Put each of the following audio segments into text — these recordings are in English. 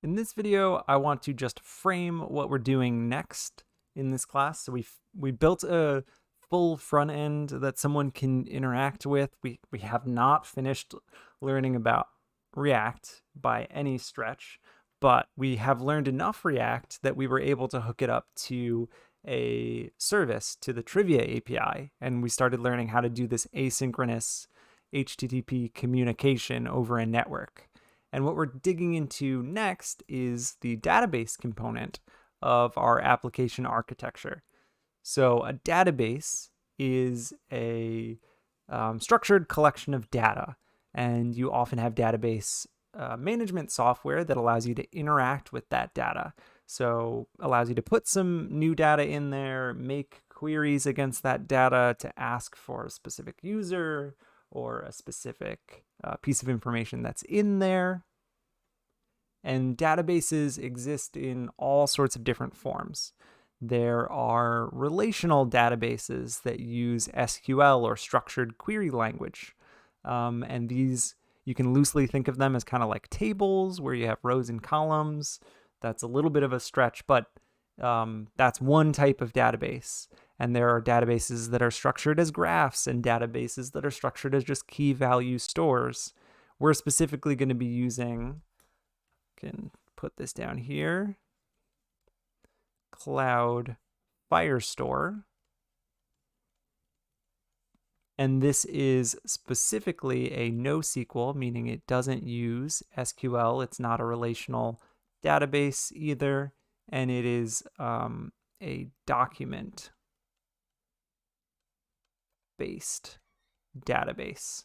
In this video, I want to just frame what we're doing next in this class. So we built a full front end that someone can interact with. We have not finished learning about React by any stretch, but we have learned enough React that we were able to hook it up to a service, to the Trivia API, and we started learning how to do this asynchronous HTTP communication over a network. And what we're digging into next is the database component of our application architecture. So a database is a structured collection of data, and you often have database management software that allows you to interact with that data. So allows you to put some new data in there, make queries against that data to ask for a specific user or a specific piece of information that's in there. And databases exist in all sorts of different forms. There are relational databases that use SQL or structured query language. And these, you can loosely think of them as kind of like tables where you have rows and columns. That's a little bit of a stretch, but that's one type of database. And there are databases that are structured as graphs and databases that are structured as just key value stores. We're specifically going to be using, can put this down here, Cloud Firestore. And this is specifically a NoSQL, meaning it doesn't use SQL. It's not a relational database either. And it is a document-based database,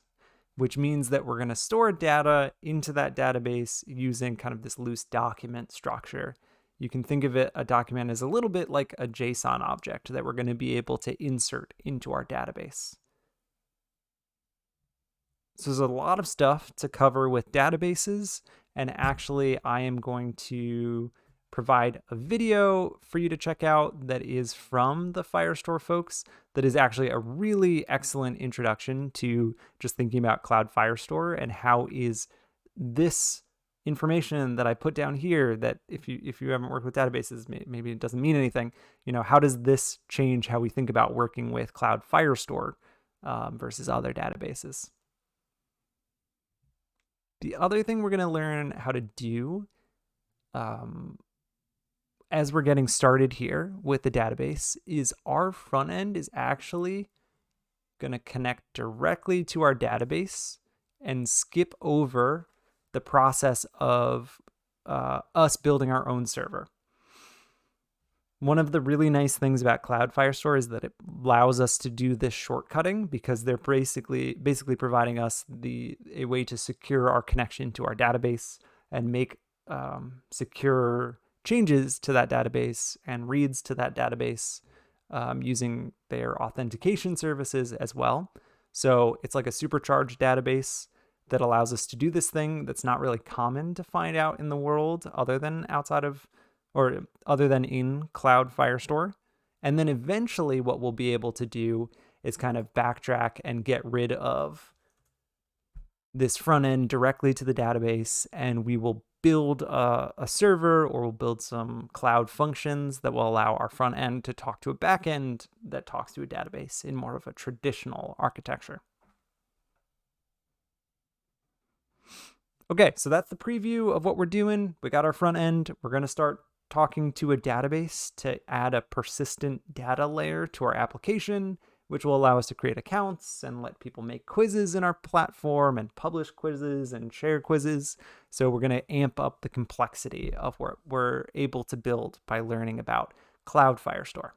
which means that we're going to store data into that database using kind of this loose document structure. You can think of it, a document, as a little bit like a JSON object that we're going to be able to insert into our database. So there's a lot of stuff to cover with databases, and actually I am going to provide a video for you to check out that is from the Firestore folks that is actually a really excellent introduction to just thinking about Cloud Firestore and how is this information that I put down here, that if you haven't worked with databases, maybe it doesn't mean anything, how does this change how we think about working with Cloud Firestore versus other databases? The other thing we're going to learn how to do as we're getting started here with the database is our front end is actually going to connect directly to our database and skip over the process of us building our own server. One of the really nice things about Cloud Firestore is that it allows us to do this shortcutting because they're basically providing us a way to secure our connection to our database and make secure changes to that database and reads to that database using their authentication services as well. So it's like a supercharged database that allows us to do this thing that's not really common to find out in the world other than in Cloud Firestore. And then eventually what we'll be able to do is kind of backtrack and get rid of this front end directly to the database, and we will build a server, or we'll build some cloud functions that will allow our front end to talk to a back end that talks to a database in more of a traditional architecture. Okay, so that's the preview of what we're doing. We got our front end. We're going to start talking to a database to add a persistent data layer to our application, which will allow us to create accounts and let people make quizzes in our platform and publish quizzes and share quizzes. So we're going to amp up the complexity of what we're able to build by learning about Cloud Firestore.